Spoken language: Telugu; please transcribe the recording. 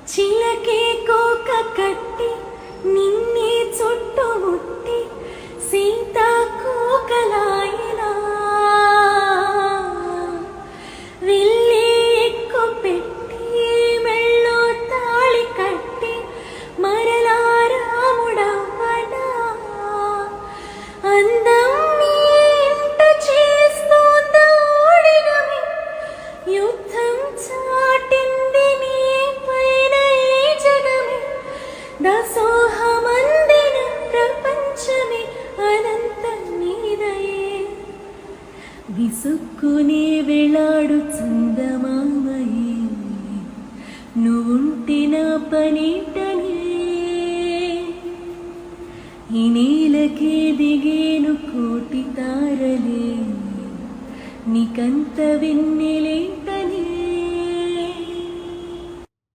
చిలకే కోక కట్టి నిన్నే చుట్టుముట్టి సీతాకోకలాయనా వెళ్ళి ఎక్కు పెట్టి మెళ్ళో తాళి కట్టి మరలా రాముడవ్వనా అందం నీ ఇంట చేస్తోందా ఓడినమి యుద్ధం చాటింది నీ పైన ఈ జగమే దాసోహమందిన ప్రపంచమే అనంత నీదయే విసుక్కునే వేళాడు చందమామయే నువ్వుంటే నా పనిటనే ఈ నేలకే దిగేను కోటి తారలే నీకంత వెన్నెలే